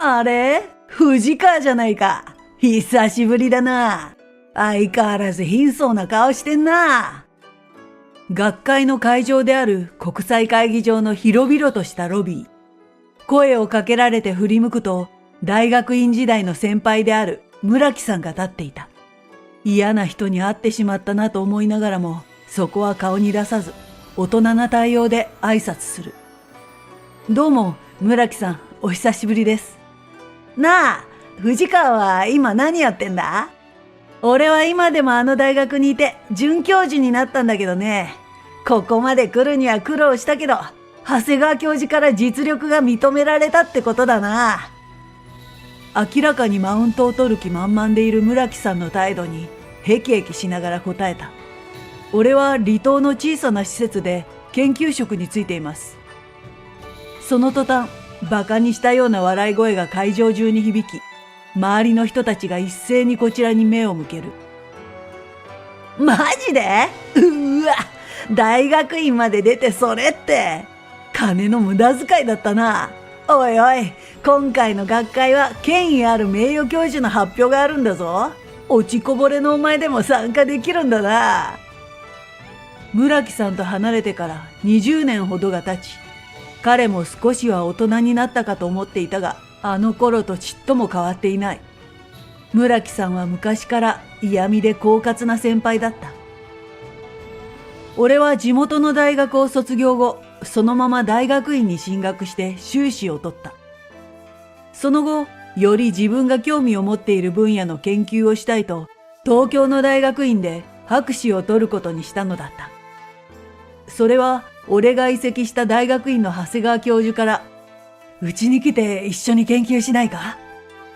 あれ藤川じゃないか。久しぶりだな。相変わらず貧相な顔してんな。学会の会場である国際会議場の広々としたロビー。声をかけられて振り向くと、大学院時代の先輩である村木さんが立っていた。嫌な人に会ってしまったなと思いながらも、そこは顔に出さず、大人な対応で挨拶する。どうも、村木さん、お久しぶりです。なあ、藤川は今何やってんだ？俺は今でもあの大学にいて准教授になったんだけどね。ここまで来るには苦労したけど、長谷川教授から実力が認められたってことだな。明らかにマウントを取る気満々でいる村木さんの態度にヘキヘキしながら答えた。俺は離島の小さな施設で研究職についています。その途端、馬鹿にしたような笑い声が会場中に響き、周りの人たちが一斉にこちらに目を向ける。マジで？うわ、大学院まで出てそれって、金の無駄遣いだったな。おいおい、今回の学会は権威ある名誉教授の発表があるんだぞ。落ちこぼれのお前でも参加できるんだな。村木さんと離れてから20年ほどが経ち、彼も少しは大人になったかと思っていたが、あの頃とちっとも変わっていない。村木さんは昔から嫌味で狡猾な先輩だった。俺は地元の大学を卒業後、そのまま大学院に進学して修士を取った。その後、より自分が興味を持っている分野の研究をしたいと、東京の大学院で博士を取ることにしたのだった。それは、俺が移籍した大学院の長谷川教授から、うちに来て一緒に研究しないか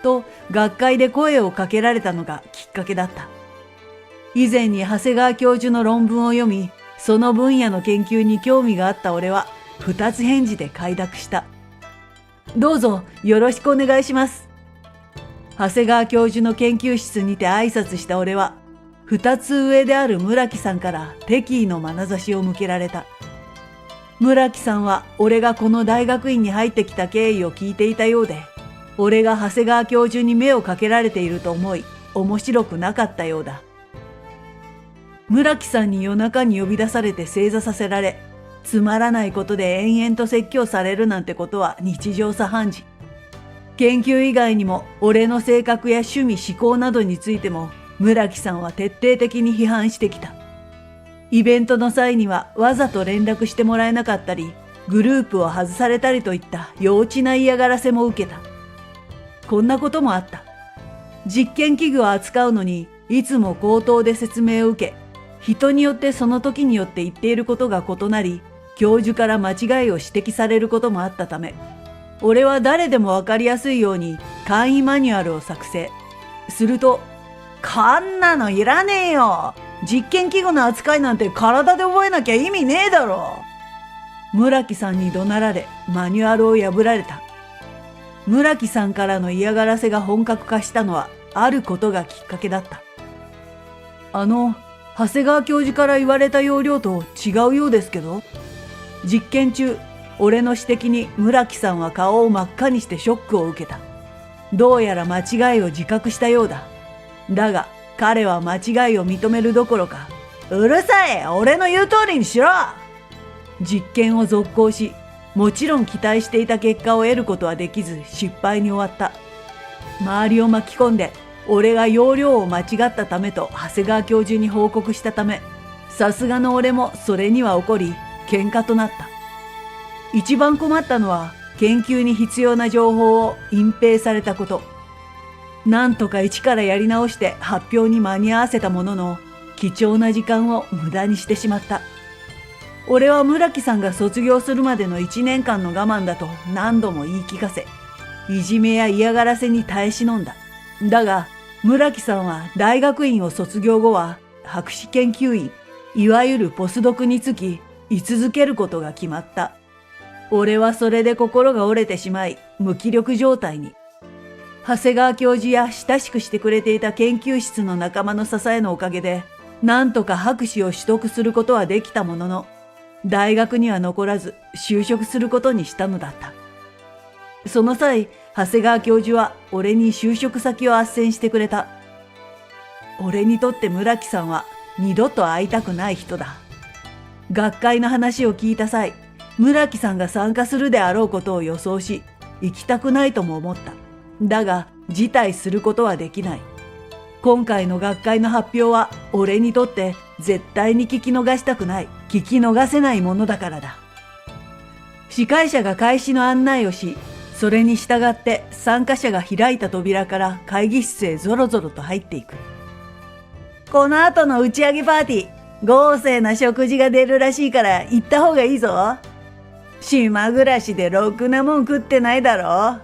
と学会で声をかけられたのがきっかけだった。以前に長谷川教授の論文を読み、その分野の研究に興味があった俺は二つ返事で快諾した。どうぞよろしくお願いします。長谷川教授の研究室にて挨拶した俺は、二つ上である村木さんから敵意の眼差しを向けられた。村木さんは俺がこの大学院に入ってきた経緯を聞いていたようで、俺が長谷川教授に目をかけられていると思い、面白くなかったようだ。村木さんに夜中に呼び出されて正座させられ、つまらないことで延々と説教されるなんてことは日常茶飯事。研究以外にも俺の性格や趣味思考などについても村木さんは徹底的に批判してきた。イベントの際にはわざと連絡してもらえなかったり、グループを外されたりといった幼稚な嫌がらせも受けた。こんなこともあった。実験器具を扱うのにいつも口頭で説明を受け、人によってその時によって言っていることが異なり、教授から間違いを指摘されることもあったため、俺は誰でもわかりやすいように簡易マニュアルを作成。すると、こんなのいらねえよ。実験器具の扱いなんて体で覚えなきゃ意味ねえだろ。村木さんに怒鳴られ、マニュアルを破られた。村木さんからの嫌がらせが本格化したのは、あることがきっかけだった。長谷川教授から言われた要領と違うようですけど。実験中、俺の指摘に村木さんは顔を真っ赤にしてショックを受けた。どうやら間違いを自覚したようだ。だが、彼は間違いを認めるどころか、うるさい！俺の言う通りにしろ！実験を続行し、もちろん期待していた結果を得ることはできず失敗に終わった。周りを巻き込んで、俺が要領を間違ったためと長谷川教授に報告したため、さすがの俺もそれには怒り、喧嘩となった。一番困ったのは、研究に必要な情報を隠蔽されたこと。なんとか一からやり直して発表に間に合わせたものの、貴重な時間を無駄にしてしまった。俺は村木さんが卒業するまでの1年間の我慢だと何度も言い聞かせ、いじめや嫌がらせに耐え忍んだ。だが、村木さんは大学院を卒業後は博士研究員、いわゆるポスドクにつき居続けることが決まった。俺はそれで心が折れてしまい、無気力状態に。長谷川教授や親しくしてくれていた研究室の仲間の支えのおかげで、なんとか博士を取得することはできたものの、大学には残らず就職することにしたのだった。その際、長谷川教授は俺に就職先を斡旋してくれた。俺にとって村木さんは二度と会いたくない人だ。学会の話を聞いた際、村木さんが参加するであろうことを予想し、行きたくないとも思った。だが、辞退することはできない。今回の学会の発表は俺にとって絶対に聞き逃したくない、聞き逃せないものだからだ。司会者が開始の案内をし、それに従って参加者が開いた扉から会議室へぞろぞろと入っていく。この後の打ち上げパーティー、豪勢な食事が出るらしいから行った方がいいぞ。島暮らしでろくなもん食ってないだろ。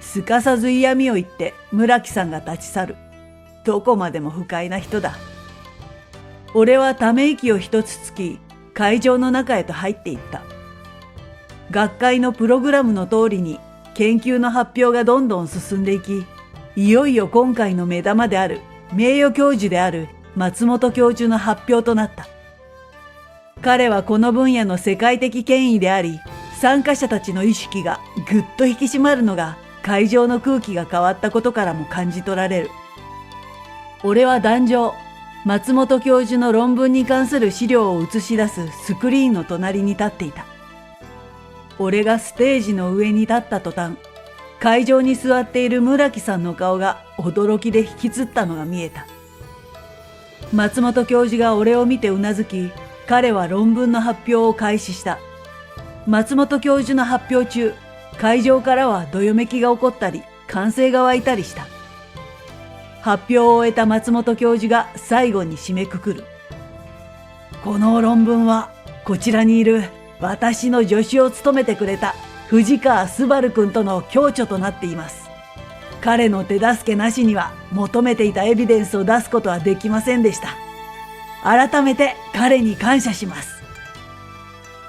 すかさず嫌味を言って村木さんが立ち去る。どこまでも不快な人だ。俺はため息を一つつき、会場の中へと入っていった。学会のプログラムの通りに研究の発表がどんどん進んでいき、いよいよ今回の目玉である名誉教授である松本教授の発表となった。彼はこの分野の世界的権威であり、参加者たちの意識がぐっと引き締まるのが会場の空気が変わったことからも感じ取られる。俺は壇上、松本教授の論文に関する資料を映し出すスクリーンの隣に立っていた。俺がステージの上に立った途端、会場に座っている村木さんの顔が驚きで引きつったのが見えた。松本教授が俺を見てうなずき、彼は論文の発表を開始した。松本教授の発表中、会場からはどよめきが起こったり、歓声が湧いたりした。発表を終えた松本教授が最後に締めくくる。この論文は、こちらにいる私の助手を務めてくれた藤川昴君との共著となっています。彼の手助けなしには求めていたエビデンスを出すことはできませんでした。改めて彼に感謝します。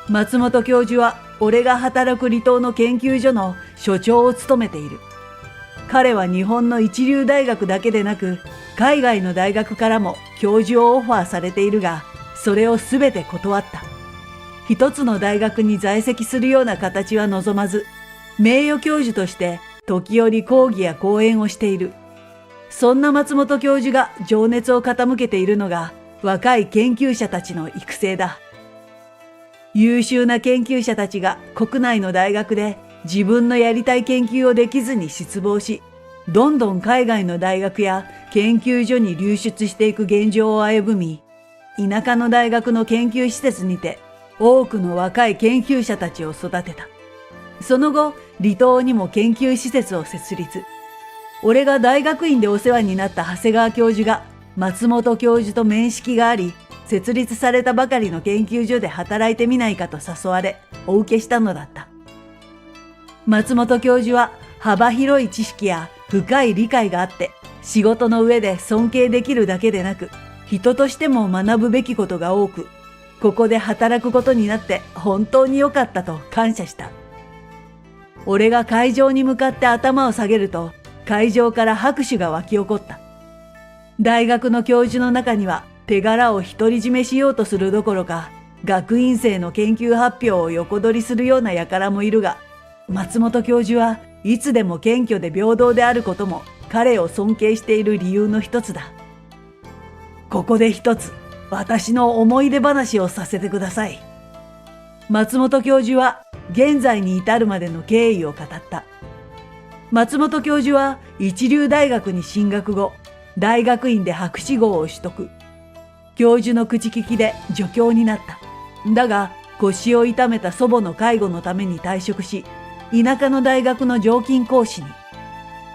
松本教授は俺が働く離島の研究所の所長を務めている。彼は日本の一流大学だけでなく、海外の大学からも教授をオファーされているが、それをすべて断った。一つの大学に在籍するような形は望まず、名誉教授として時折講義や講演をしている。そんな松本教授が情熱を傾けているのが若い研究者たちの育成だ。優秀な研究者たちが国内の大学で自分のやりたい研究をできずに失望し、どんどん海外の大学や研究所に流出していく現状を危ぶみ、田舎の大学の研究施設にて多くの若い研究者たちを育てた。その後、離島にも研究施設を設立。俺が大学院でお世話になった長谷川教授が松本教授と面識があり、設立されたばかりの研究所で働いてみないかと誘われ、お受けしたのだった。松本教授は幅広い知識や深い理解があって、仕事の上で尊敬できるだけでなく、人としても学ぶべきことが多く、ここで働くことになって本当に良かったと感謝した。俺が会場に向かって頭を下げると、会場から拍手が湧き起こった。大学の教授の中には手柄を独り占めしようとするどころか、学院生の研究発表を横取りするような輩もいるが、松本教授はいつでも謙虚で平等であることも彼を尊敬している理由の一つだ。ここで一つ、私の思い出話をさせてください。松本教授は現在に至るまでの経緯を語った。松本教授は一流大学に進学後、大学院で博士号を取得。教授の口利きで助教になった。だが腰を痛めた祖母の介護のために退職し、田舎の大学の常勤講師に。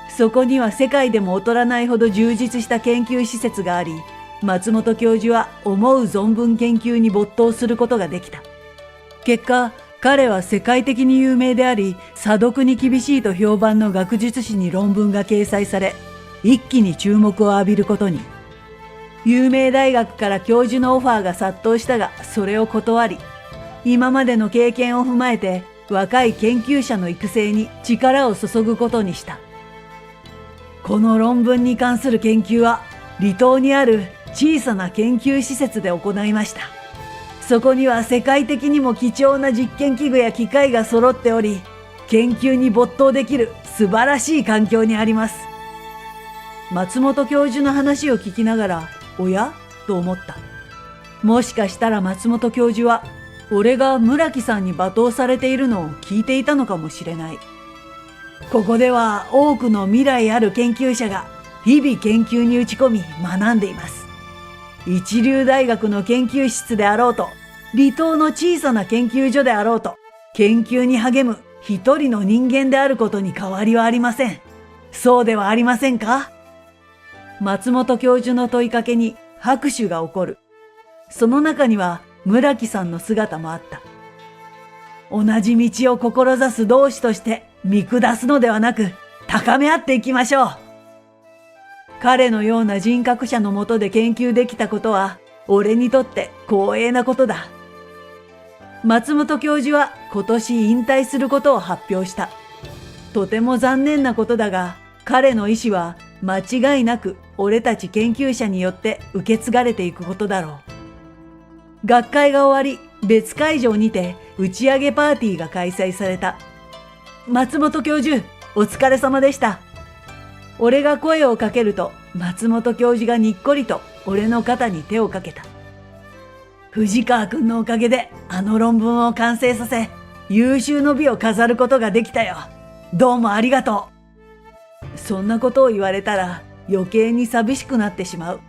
そこには世界でも劣らないほど充実した研究施設があり、松本教授は思う存分研究に没頭することができた。結果、彼は世界的に有名であり、査読に厳しいと評判の学術誌に論文が掲載され、一気に注目を浴びることに。有名大学から教授のオファーが殺到したが、それを断り、今までの経験を踏まえて、若い研究者の育成に力を注ぐことにした。この論文に関する研究は、離島にある小さな研究施設で行いました。そこには世界的にも貴重な実験器具や機械が揃っており、研究に没頭できる素晴らしい環境にあります。松本教授の話を聞きながら、おやと思った。もしかしたら松本教授は、俺が村木さんに罵倒されているのを聞いていたのかもしれない。ここでは多くの未来ある研究者が日々研究に打ち込み学んでいます。一流大学の研究室であろうと、離島の小さな研究所であろうと、研究に励む一人の人間であることに変わりはありません。そうではありませんか？松本教授の問いかけに拍手が起こる。その中には村木さんの姿もあった。同じ道を志す同志として見下すのではなく、高め合っていきましょう。彼のような人格者のもとで研究できたことは、俺にとって光栄なことだ。松本教授は今年引退することを発表した。とても残念なことだが、彼の意思は間違いなく俺たち研究者によって受け継がれていくことだろう。学会が終わり、別会場にて打ち上げパーティーが開催された。松本教授、お疲れ様でした。俺が声をかけると、松本教授がにっこりと俺の肩に手をかけた。藤川くんのおかげであの論文を完成させ、優秀の美を飾ることができたよ。どうもありがとう。そんなことを言われたら余計に寂しくなってしまう。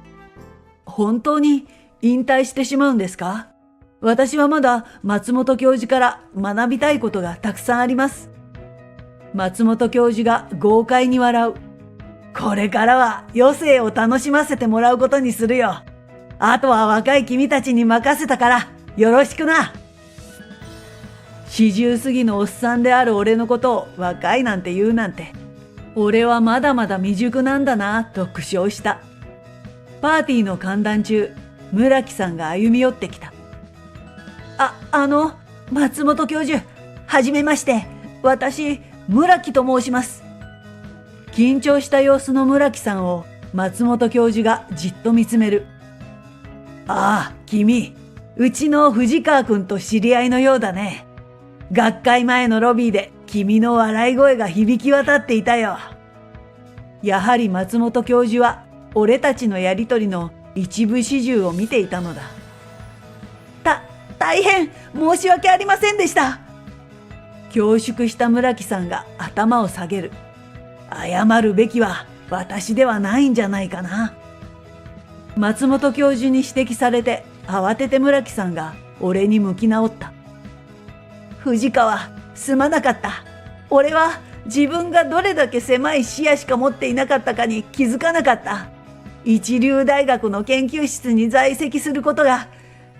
本当に引退してしまうんですか？私はまだ松本教授から学びたいことがたくさんあります。松本教授が豪快に笑う。これからは余生を楽しませてもらうことにするよ。あとは若い君たちに任せたからよろしくな。40過ぎのおっさんである俺のことを若いなんて言うなんて。俺はまだまだ未熟なんだなと苦笑した。パーティーの歓談中、村木さんが歩み寄ってきた。松本教授、はじめまして。私、村木と申します。緊張した様子の村木さんを松本教授がじっと見つめる。ああ、君、うちの藤川くんと知り合いのようだね。学会前のロビーで君の笑い声が響き渡っていたよ。やはり松本教授は俺たちのやりとりの一部始終を見ていたのだ。大変申し訳ありませんでした。恐縮した村木さんが頭を下げる。謝るべきは私ではないんじゃないかな。松本教授に指摘されて慌てて村木さんが俺に向き直った。藤川、すまなかった。俺は自分がどれだけ狭い視野しか持っていなかったかに気づかなかった。一流大学の研究室に在籍することが、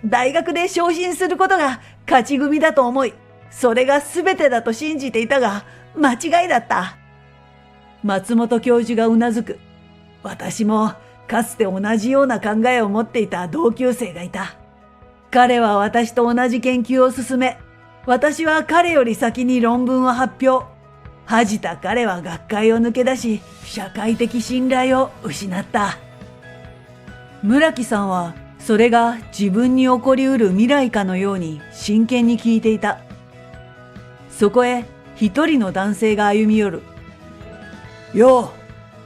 大学で昇進することが勝ち組だと思い、それが全てだと信じていたが、間違いだった。松本教授がうなずく。私もかつて同じような考えを持っていた同級生がいた。彼は私と同じ研究を進め、私は彼より先に論文を発表。恥じた彼は学会を抜け出し、社会的信頼を失った。村木さんは、それが自分に起こりうる未来かのように真剣に聞いていた。そこへ一人の男性が歩み寄る。よ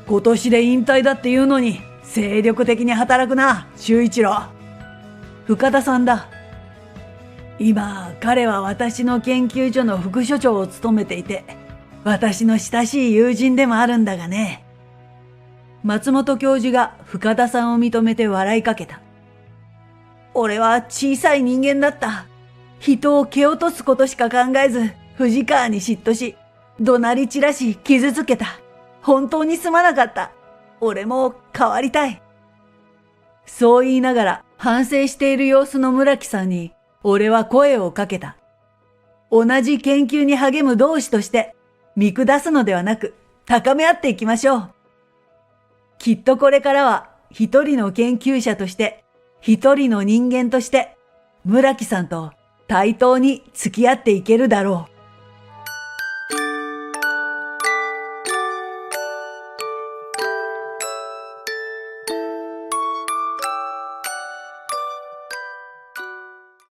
う、今年で引退だっていうのに精力的に働くな、修一郎。深田さんだ。今、彼は私の研究所の副所長を務めていて、私の親しい友人でもあるんだがね。松本教授が深田さんを認めて笑いかけた。俺は小さい人間だった。人を蹴落とすことしか考えず、藤川に嫉妬し、怒鳴り散らし傷つけた。本当にすまなかった。俺も変わりたい。そう言いながら反省している様子の村木さんに、俺は声をかけた。同じ研究に励む同志として、見下すのではなく、高め合っていきましょう。きっとこれからは、一人の研究者として、一人の人間として、村木さんと対等に付き合っていけるだろう。